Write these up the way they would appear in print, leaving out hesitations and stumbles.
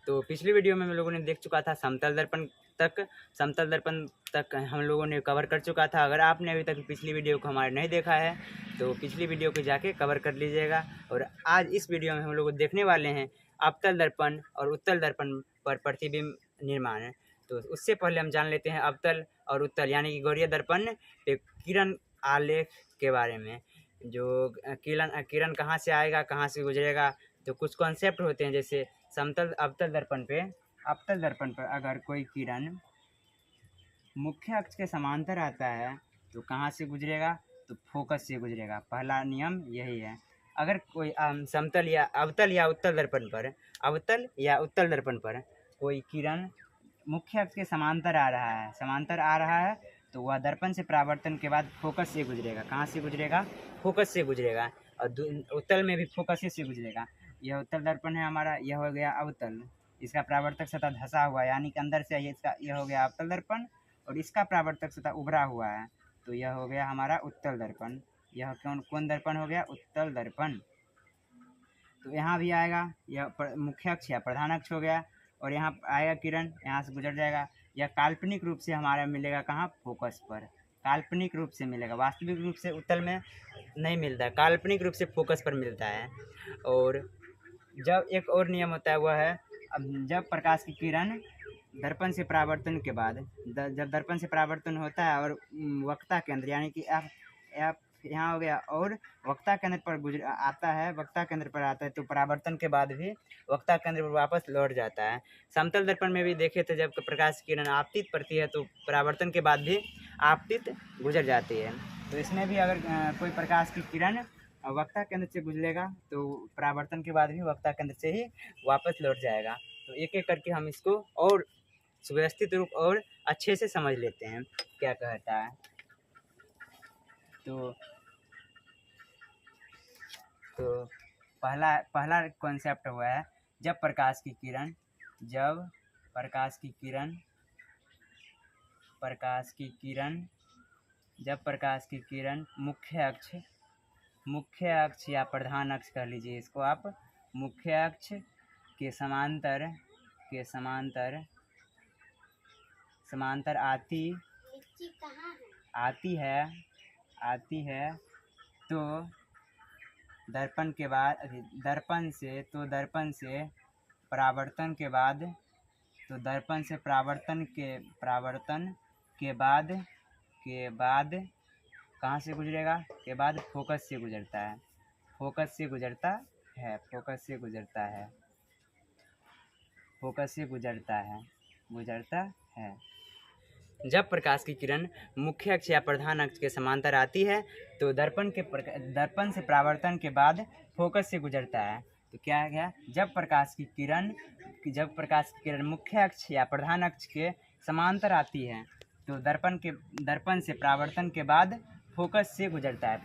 तो पिछली वीडियो में हम लोगों ने देख चुका था समतल दर्पण तक हम लोगों ने कवर कर चुका था। अगर आपने अभी तक पिछली वीडियो को हमारे नहीं देखा है तो पिछली वीडियो को जाके कवर कर लीजिएगा। और आज इस वीडियो में हम लोग देखने वाले हैं अवतल दर्पण और उत्तल दर्पण पर प्रतिबिंब निर्माण। तो उससे पहले हम जान लेते हैं अवतल और उत्तल यानी कि गौरीय दर्पण पे किरण आलेख के बारे में। जो किरण कहाँ से आएगा, कहाँ से गुजरेगा, तो कुछ कॉन्सेप्ट होते हैं। जैसे अवतल दर्पण पर अगर कोई किरण मुख्य अक्ष के समांतर आता है तो कहाँ से गुजरेगा, तो फोकस से गुजरेगा। पहला नियम यही है। अगर कोई अवतल या उत्तल दर्पण पर कोई किरण मुख्य अक्ष के समांतर आ रहा है तो वह दर्पण से परावर्तन के बाद फोकस से गुजरेगा। कहाँ से गुजरेगा, फोकस से गुजरेगा। और उत्तल में भी फोकस से गुजरेगा। यह उत्तल दर्पण है हमारा, यह हो गया अवतल। इसका परावर्तक सतह धंसा हुआ है यानी कि अंदर से यह हो गया अवतल दर्पण और इसका परावर्तक सतह उभरा हुआ है तो यह हो गया हमारा उत्तल दर्पण। यह कौन दर्पण हो गया, उत्तल दर्पण। तो यहाँ भी आएगा, यह मुख्य अक्ष या प्रधान अक्ष हो गया और यहाँ आएगा किरण, यहाँ से गुजर जाएगा। यह काल्पनिक रूप से हमारा मिलेगा कहाँ, फोकस पर। काल्पनिक रूप से मिलेगा, वास्तविक रूप से उत्तल में नहीं मिलता है, काल्पनिक रूप से फोकस पर मिलता है। और जब एक और नियम होता है वह है, अब जब प्रकाश की किरण दर्पण से परावर्तन के बाद जब दर्पण से परावर्तन होता है और वक्ता केंद्र यानी कि एफ यहाँ हो गया और वक्ता केंद्र पर आता है तो परावर्तन के बाद भी वक्ता केंद्र पर वापस लौट जाता है। समतल दर्पण में भी देखे तो जब प्रकाश की किरण आपतित पड़ती है तो परावर्तन के बाद भी आपतित गुजर जाती है। तो इसमें भी अगर कोई प्रकाश की किरण वक्ता केंद्र से गुजरेगा तो परावर्तन के बाद भी वक्ता केंद्र से ही वापस लौट जाएगा। तो एक एक करके हम इसको और सुव्यवस्थित रूप और अच्छे से समझ लेते हैं क्या कहता है। तो पहला कॉन्सेप्ट हुआ है, जब प्रकाश की किरण मुख्य अक्ष या प्रधान अक्ष कह लीजिए इसको आप, मुख्य अक्ष के समांतर आती है तो दर्पण से परावर्तन के बाद कहाँ से गुजरेगा, के बाद फोकस से गुजरता है। जब प्रकाश की किरण मुख्य अक्ष या प्रधान अक्ष के समांतर आती है तो दर्पण से परावर्तन के बाद फोकस से गुजरता है। तो क्या है गया, जब प्रकाश की किरण मुख्य अक्ष या प्रधान अक्ष के समांतर आती है तो दर्पण से परावर्तन के बाद फोकस से गुजरता है।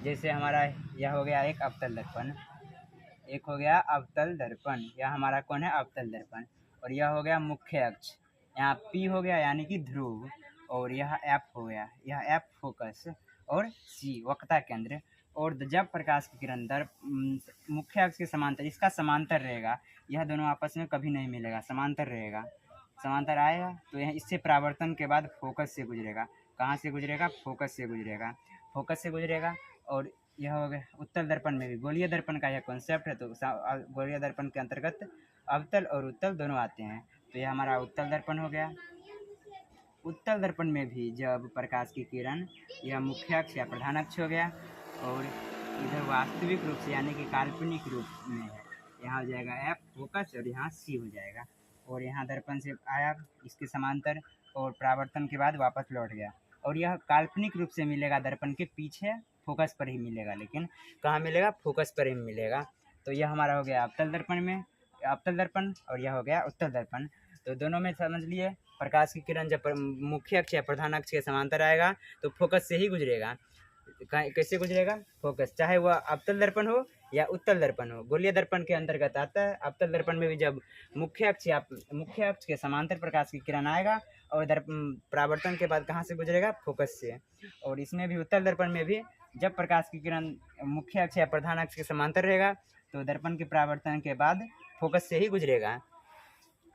जैसे हमारा यह हो गया एक अवतल दर्पण, यह हमारा कौन है, अवतल दर्पण। और यह हो गया मुख्य अक्ष, यहाँ P हो गया यानी कि ध्रुव और यह F हो गया, यह F फोकस और C वक्ता केंद्र। और जब प्रकाश की किरण मुख्य अक्ष के समांतर, इसका समांतर रहेगा, यह दोनों आपस में कभी नहीं मिलेगा, समांतर आएगा तो यह इससे परावर्तन के बाद फोकस से गुजरेगा। कहाँ से गुजरेगा, फोकस से गुजरेगा। और यह हो गया उत्तल दर्पण में भी गोलीय दर्पण का यह कॉन्सेप्ट है। तो गोलीय दर्पण के अंतर्गत अवतल और उत्तल दोनों आते हैं। तो यह हमारा उत्तल दर्पण हो गया। उत्तल दर्पण में भी जब प्रकाश की किरण यह मुख्य अक्ष या प्रधान अक्ष हो गया और इधर वास्तविक रूप से यानी कि काल्पनिक रूप में है, यहाँ हो जाएगा F फोकस और यहाँ C हो जाएगा। और यहाँ दर्पण से आया इसके समांतर और परावर्तन के बाद वापस लौट गया। और यह काल्पनिक रूप से मिलेगा दर्पण के पीछे, फोकस पर ही मिलेगा, लेकिन कहाँ मिलेगा, फोकस पर ही मिलेगा। तो यह हमारा हो गया अवतल दर्पण और यह हो गया उत्तल दर्पण। तो दोनों में समझ लिए, प्रकाश की किरण जब मुख्य अक्ष या प्रधान अक्ष के समांतर आएगा तो फोकस से ही गुजरेगा। कैसे गुजरेगा, फोकस, चाहे वह अवतल दर्पण हो या उत्तल दर्पण हो, गोलीय दर्पण के अंतर्गत आता है। अवतल दर्पण में भी जब मुख्य अक्ष के समांतर प्रकाश की किरण आएगा और परावर्तन के बाद कहाँ से गुजरेगा, फोकस से। और इसमें भी उत्तल दर्पण में भी जब प्रकाश की किरण मुख्य अक्ष या प्रधान अक्ष के समांतर रहेगा तो दर्पण के परावर्तन के बाद फोकस से ही गुजरेगा।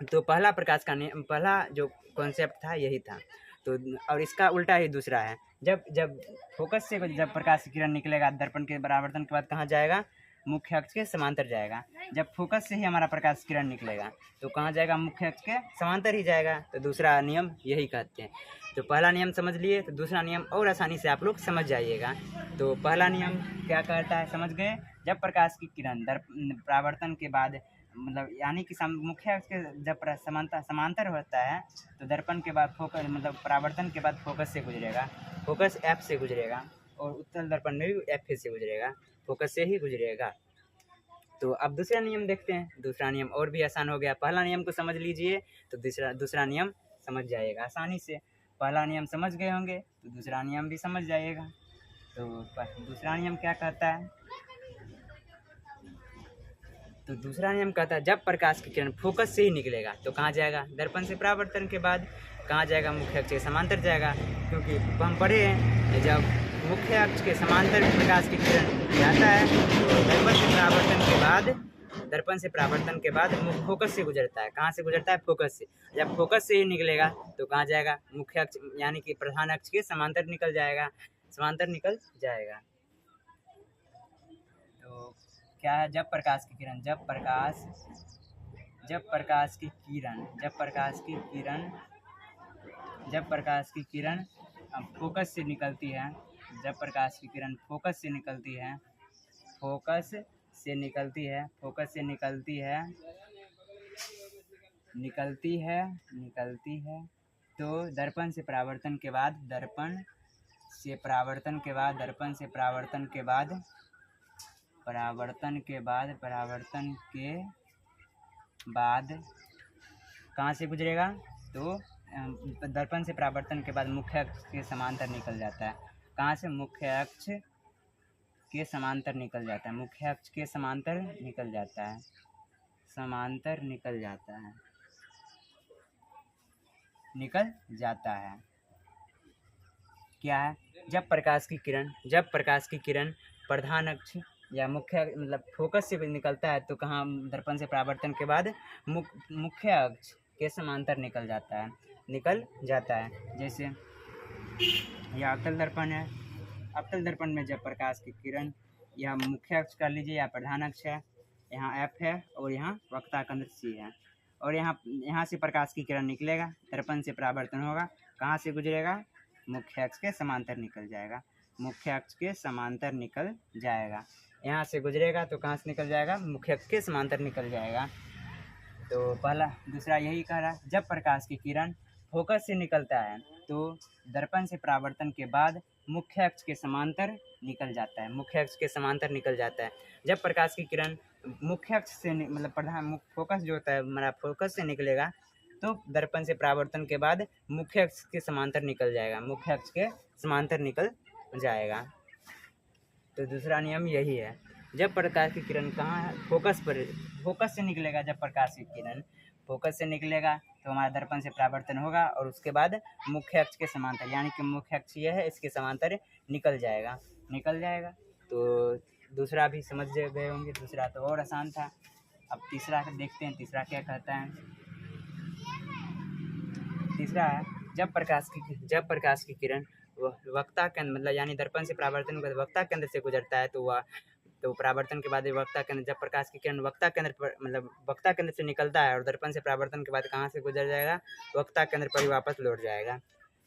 तो पहला प्रकाश का नियम, पहला जो कॉन्सेप्ट था यही था। तो और इसका उल्टा ही दूसरा है, जब जब फोकस से जब प्रकाश की किरण निकलेगा दर्पण के परावर्तन के बाद कहाँ जाएगा, मुख्य अक्ष के समांतर जाएगा। जब फोकस से ही हमारा प्रकाश की किरण निकलेगा तो कहाँ जाएगा, मुख्य अक्ष के समांतर ही जाएगा। तो दूसरा नियम यही कहते हैं। तो पहला नियम समझ लिए, तो दूसरा नियम और आसानी से आप लोग समझ जाइएगा। तो पहला नियम क्या कहता है, समझ गए, जब प्रकाश की किरण परावर्तन के बाद मतलब यानी कि मुख्य अक्ष के जब समांतर होता है तो दर्पण के बाद फोकस मतलब परावर्तन के बाद फोकस से गुजरेगा, फोकस एफ से गुजरेगा, और उत्तल दर्पण में भी एफ से गुजरेगा, फोकस से ही गुजरेगा। तो अब दूसरा नियम देखते हैं। दूसरा नियम और भी आसान हो गया, पहला नियम को समझ लीजिए तो दूसरा नियम समझ जाइएगा आसानी से। पहला नियम समझ गए होंगे तो दूसरा नियम भी समझ जाइएगा। तो दूसरा नियम क्या कहता है, तो दूसरा नियम कहता है जब प्रकाश की किरण फोकस से ही निकलेगा तो कहाँ जाएगा, दर्पण से परावर्तन के बाद कहाँ जाएगा, मुख्य अक्ष के समांतर जाएगा। क्योंकि हम पढ़े हैं जब मुख्य अक्ष के समांतर प्रकाश की किरण जाता है तो दर्पण से परावर्तन के बाद फोकस से गुजरता है। कहाँ से गुजरता है, फोकस से। जब फोकस से ही निकलेगा तो कहाँ जाएगा, मुख्य अक्ष यानी कि प्रधान अक्ष के समांतर निकल जाएगा, समांतर निकल जाएगा। तो क्या है, जब प्रकाश की किरण फोकस से निकलती है, जब प्रकाश की किरण फोकस से निकलती है तो दर्पण से परावर्तन के बाद कहाँ से गुजरेगा, तो दर्पण से परावर्तन के बाद मुख्य अक्ष के समांतर निकल जाता है। कहाँ से, मुख्य अक्ष के समांतर निकल जाता है, मुख्य अक्ष के समांतर निकल जाता है, निकल जाता है। क्या है, जब प्रकाश की किरण प्रधान अक्ष या मुख्य मतलब फोकस से निकलता है तो कहाँ, दर्पण से परावर्तन के बाद मुख्य अक्ष के समांतर निकल जाता है। जैसे यह अवतल दर्पण है, अवतल दर्पण में जब प्रकाश की किरण, यह मुख्य अक्ष कर लीजिए या प्रधान अक्ष है, यहाँ एफ है और यहाँ वक्रता केंद्र सी है, और यहाँ से प्रकाश की किरण निकलेगा, दर्पण से परावर्तन होगा, कहाँ से गुजरेगा, मुख्य अक्ष के समांतर निकल जाएगा, मुख्य अक्ष के समांतर निकल जाएगा। यहाँ से गुजरेगा तो कहाँ से निकल जाएगा, मुख्य अक्ष के समांतर निकल जाएगा। तो दूसरा यही कह रहा है, जब प्रकाश की किरण फोकस से निकलता है तो दर्पण से परावर्तन के बाद मुख्य अक्ष के समांतर निकल जाता है, जब प्रकाश की किरण मुख्य अक्ष से मतलब फोकस जो होता है हमारा, फोकस से निकलेगा तो दर्पण से परावर्तन के बाद मुख्य अक्ष के समांतर निकल जाएगा, तो दूसरा नियम यही है। जब प्रकाश की किरण कहाँ है, फोकस से निकलेगा, जब प्रकाश की किरण फोकस से निकलेगा तो हमारा दर्पण से परावर्तन होगा और उसके बाद मुख्य अक्ष के समांतर, यानी कि मुख्य अक्ष ये है, इसके समांतर निकल जाएगा। तो दूसरा भी समझ गए होंगे, दूसरा तो और आसान था। अब तीसरा देखते हैं, तीसरा क्या कहता है। तीसरा है, जब प्रकाश की किरण वक्ता केंद्र मतलब यानी दर्पण से परावर्तन के वक्ता केंद्र से गुजरता है तो परावर्तन के बाद वक्ता केंद्र, जब प्रकाश की किरण वक्ता केंद्र पर मतलब वक्ता केंद्र से निकलता है और दर्पण से परावर्तन के बाद कहाँ से गुजर जाएगा, वक्ता केंद्र पर ही वापस लौट जाएगा।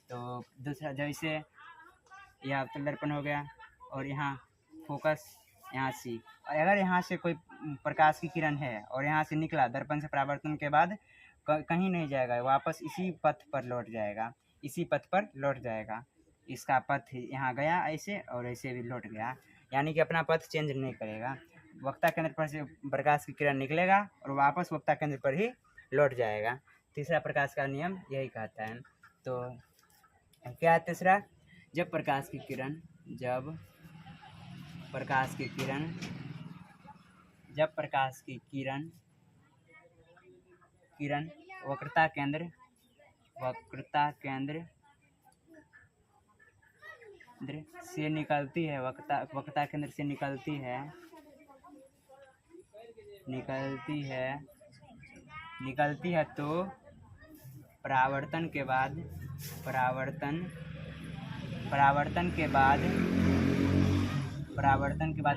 तो दूसरा, जैसे यह अवतल दर्पण हो गया और यहाँ फोकस यहाँ सी, और अगर यहाँ से कोई प्रकाश की किरण है और यहाँ से निकला दर्पण से परावर्तन के बाद कहीं नहीं जाएगा, वापस इसी पथ पर लौट जाएगा। इसका पथ यहाँ गया ऐसे और ऐसे भी लौट गया, यानी कि अपना पथ चेंज नहीं करेगा। वक्ता केंद्र पर से प्रकाश की किरण निकलेगा और वापस वक्ता केंद्र पर ही लौट जाएगा। तीसरा प्रकाश का नियम यही कहता है। तो क्या है तीसरा, जब प्रकाश की किरण वक्रता केंद्र से निकलती है, वक्ता केंद्र से निकलती है निकलती है तो परावर्तन के बाद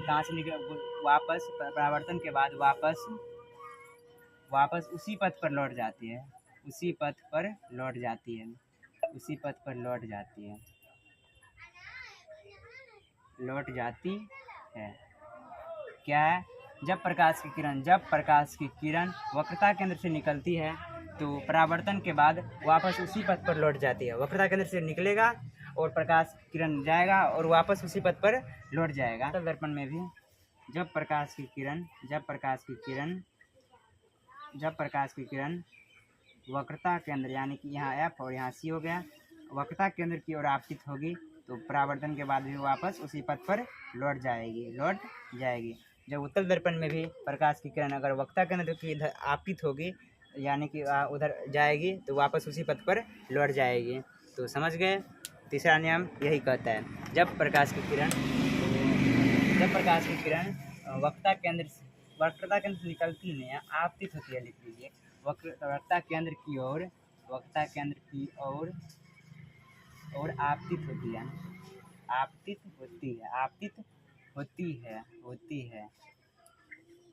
कहाँ से निकल वापस परावर्तन के बाद वापस उसी पथ पर लौट जाती है। क्या है? जब प्रकाश की किरण वक्रता केंद्र से निकलती है तो परावर्तन के बाद वापस उसी पथ पर लौट जाती है। वक्रता केंद्र से निकलेगा और प्रकाश किरण जाएगा और वापस उसी पथ पर लौट जाएगा। दर्पण में भी जब प्रकाश की किरण वक्रता केंद्र यानी कि यहाँ F और यहाँ C हो गया, वक्रता केंद्र की ओर आपतित होगी तो परावर्तन के बाद भी वापस उसी पथ पर लौट जाएगी। जब उत्तल दर्पण में भी प्रकाश की किरण अगर वक्रता केंद्र की इधर आपतित होगी यानी कि उधर जाएगी तो वापस उसी पथ पर लौट जाएगी। तो समझ गए, तीसरा नियम यही कहता है। जब प्रकाश की किरण वक्रता केंद्र से निकलती नहीं है, आपतित होती है, लिख लीजिए वक्रता केंद्र की ओर और आपतित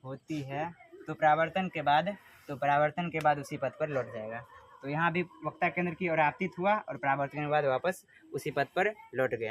होती है तो परावर्तन के बाद उसी पथ पर लौट जाएगा। तो यहाँ भी वक्रता केंद्र की ओर आपतित हुआ और परावर्तन के बाद वापस उसी पथ पर लौट गया।